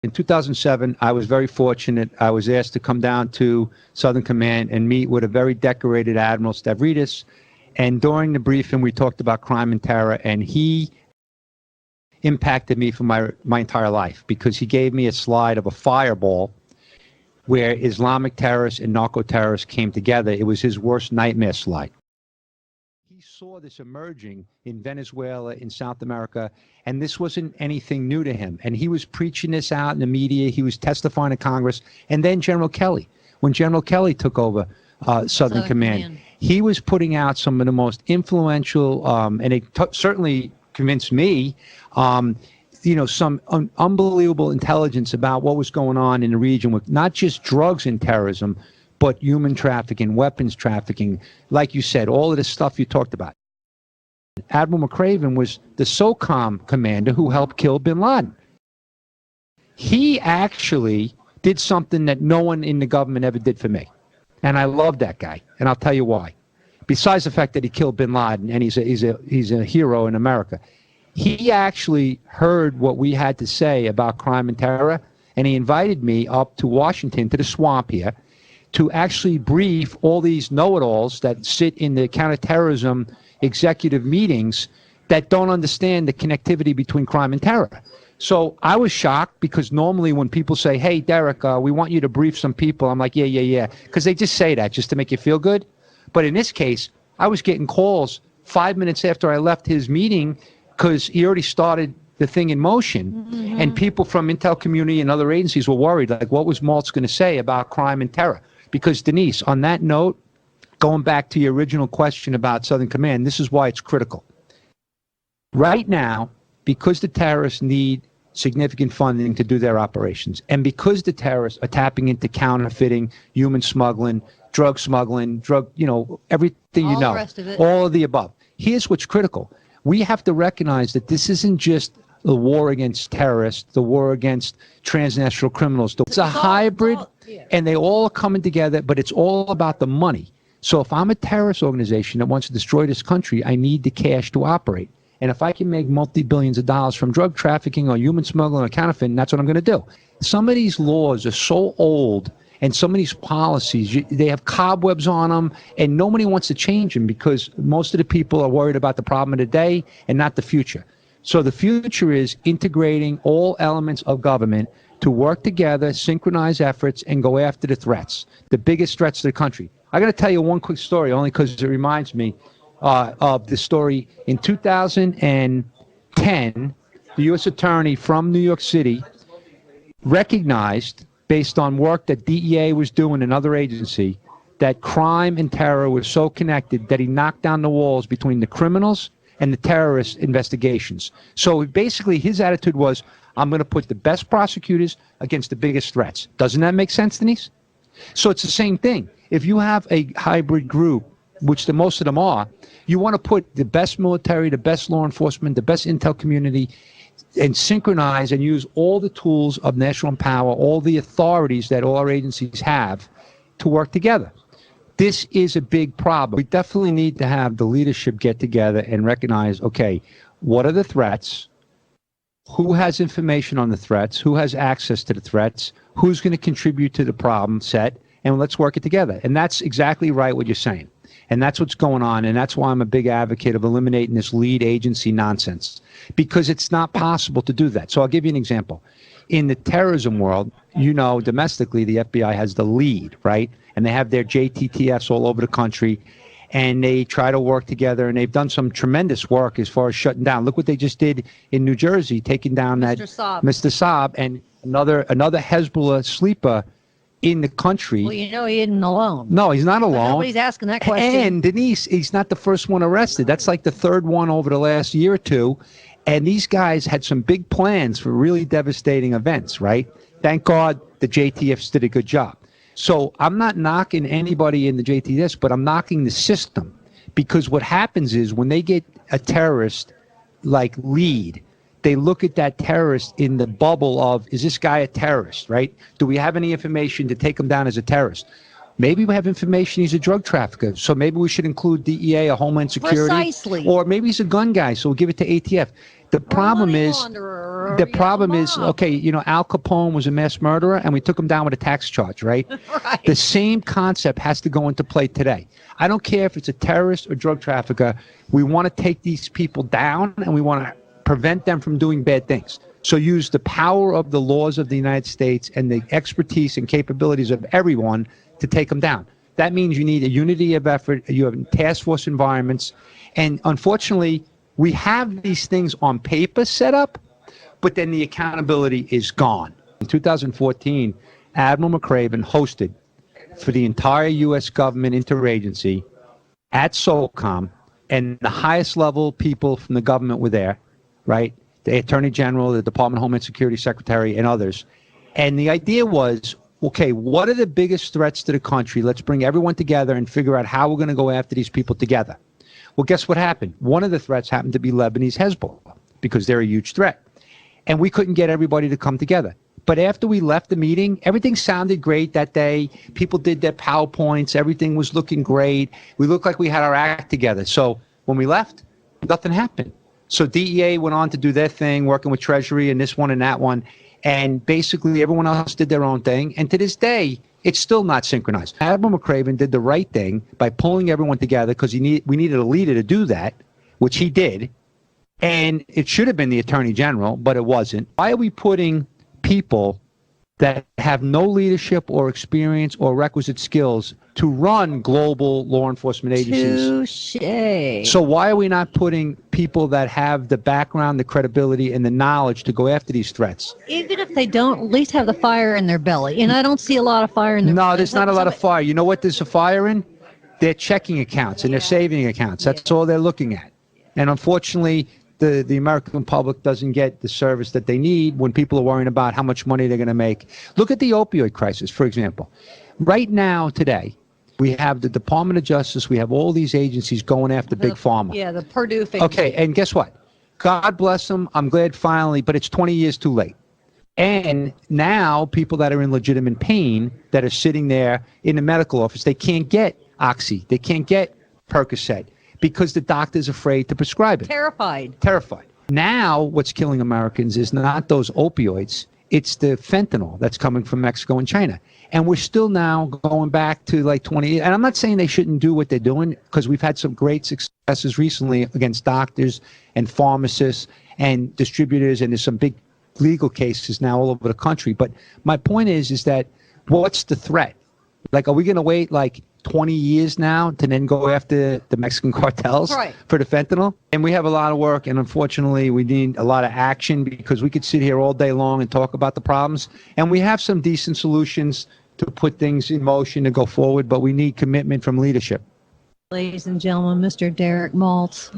In 2007, I was very fortunate. I was asked to come down to Southern Command and meet with a very decorated Admiral Stavridis. And during the briefing, we talked about crime and terror, and he impacted me for my entire life because he gave me a slide of a fireball where Islamic terrorists and narco-terrorists came together. It was his worst nightmare slide. He saw this emerging in Venezuela, in South America, and this wasn't anything new to him. And he was preaching this out in the media. He was testifying to Congress. And then General Kelly, when General Kelly took over Southern Command, he was putting out some of the most influential, and it certainly convinced me, some unbelievable intelligence about what was going on in the region with not just drugs and terrorism, but human trafficking, weapons trafficking, like you said, all of the stuff you talked about. Admiral McRaven was the SOCOM commander who helped kill bin Laden. He actually did something that no one in the government ever did for me. And I love that guy, and I'll tell you why. Besides the fact that he killed bin Laden, and he's a hero in America, he actually heard what we had to say about crime and terror, and he invited me up to Washington, to the swamp here, to actually brief all these know-it-alls that sit in the counterterrorism executive meetings that don't understand the connectivity between crime and terror. So I was shocked because normally when people say, hey, Derek, we want you to brief some people, I'm like, yeah, because they just say that just to make you feel good. But in this case, I was getting calls 5 minutes after I left his meeting because he already started the thing in motion. Mm-hmm. And people from Intel community and other agencies were worried, like, what was Maltz going to say about crime and terror? Because, Denise, on that note, going back to your original question about Southern Command, this is why it's critical. Right now, because the terrorists need significant funding to do their operations, and because the terrorists are tapping into counterfeiting, human smuggling, everything you know, all of the above. Here's what's critical. We have to recognize that this isn't just the war against terrorists, the war against transnational criminals. It's a hybrid, and they all are coming together, but it's all about the money. So if I'm a terrorist organization that wants to destroy this country, I need the cash to operate. And if I can make multi-billions of dollars from drug trafficking or human smuggling or counterfeiting, that's what I'm going to do. Some of these laws are so old, and some of these policies, they have cobwebs on them, and nobody wants to change them because most of the people are worried about the problem of the day and not the future. So the future is integrating all elements of government to work together, synchronize efforts, and go after the threats, the biggest threats to the country. I got to tell you one quick story, only because it reminds me of the story. In 2010, the U.S. Attorney from New York City recognized, based on work that DEA was doing and other agency, that crime and terror was so connected that he knocked down the walls between the criminals and the terrorist investigations. So basically his attitude was, I'm going to put the best prosecutors against the biggest threats. Doesn't that make sense, Denise? So it's the same thing. If you have a hybrid group, which the most of them are, you want to put the best military, the best law enforcement, the best intel community, and synchronize and use all the tools of national power, all the authorities that all our agencies have to work together. This is a big problem. We definitely need to have the leadership get together and recognize, okay, what are the threats? Who has information on the threats? Who has access to the threats? Who's going to contribute to the problem set? And let's work it together. And that's exactly right what you're saying. And that's what's going on. And that's why I'm a big advocate of eliminating this lead agency nonsense, because it's not possible to do that. So I'll give you an example. In the terrorism world, domestically, the FBI has the lead, right? And they have their JTTFs all over the country. And they try to work together, and they've done some tremendous work as far as shutting down. Look what they just did in New Jersey, taking down Mr. Saab and another Hezbollah sleeper in the country. Well, he isn't alone. No, he's not alone. Nobody's asking that question. And Denise, he's not the first one arrested. That's like the third one over the last year or two. And these guys had some big plans for really devastating events, right? Thank God the JTFs did a good job. So I'm not knocking anybody in the JTS, but I'm knocking the system, because what happens is when they get a terrorist like lead, they look at that terrorist in the bubble of, is this guy a terrorist, right? Do we have any information to take him down as a terrorist? Maybe we have information he's a drug trafficker, so maybe we should include DEA or Homeland Security. Precisely. Or maybe he's a gun guy, so we'll give it to ATF. The problem money is, launderer, the problem is, mob. okay, Al Capone was a mass murderer, and we took him down with a tax charge, right? Right. The same concept has to go into play today. I don't care if it's a terrorist or drug trafficker. We want to take these people down, and we want to prevent them from doing bad things. So use the power of the laws of the United States and the expertise and capabilities of everyone to take them down. That means you need a unity of effort. You have task force environments. And unfortunately, we have these things on paper set up, but then the accountability is gone. In 2014, Admiral McCraven hosted for the entire U.S. government interagency at SOCOM, and the highest level people from the government were there, right? The Attorney General, the Department of Homeland Security Secretary, and others. And the idea was, okay, what are the biggest threats to the country? Let's bring everyone together and figure out how we're going to go after these people together. Well, guess what happened? One of the threats happened to be Lebanese Hezbollah, because they're a huge threat. And we couldn't get everybody to come together. But after we left the meeting, everything sounded great that day. People did their PowerPoints. Everything was looking great. We looked like we had our act together. So when we left, nothing happened. So DEA went on to do their thing, working with Treasury and this one and that one. And basically everyone else did their own thing. And to this day, it's still not synchronized. Admiral McCraven did the right thing by pulling everyone together, because we needed a leader to do that, which he did. And it should have been the Attorney General, but it wasn't. Why are we putting people that have no leadership or experience or requisite skills to run global law enforcement agencies? Touche. So why are we not putting people that have the background, the credibility, and the knowledge to go after these threats? Even if they don't, at least have the fire in their belly. And I don't see a lot of fire in their belly. No, there's not a lot of fire. You know what there's a fire in? Their checking accounts and their saving accounts. That's all they're looking at. And unfortunately, the American public doesn't get the service that they need when people are worrying about how much money they're going to make. Look at the opioid crisis, for example. Right now, today, we have the Department of Justice. We have all these agencies going after big pharma. Yeah, the Purdue thing. Okay, and guess what? God bless them. I'm glad finally, but it's 20 years too late. And now people that are in legitimate pain, that are sitting there in the medical office, they can't get Oxy. They can't get Percocet, because the doctor's afraid to prescribe it. Terrified. Now what's killing Americans is not those opioids. It's the fentanyl that's coming from Mexico and China. And we're still now going back to like 20. And I'm not saying they shouldn't do what they're doing, because we've had some great successes recently against doctors and pharmacists and distributors. And there's some big legal cases now all over the country. But my point is that what's the threat? Like, are we going to wait like 20 years now to then go after the Mexican cartels for the fentanyl? And we have a lot of work, and unfortunately we need a lot of action, because we could sit here all day long and talk about the problems, and we have some decent solutions to put things in motion to go forward, but we need commitment from leadership. Ladies and gentlemen, Mr. Derek Maltz.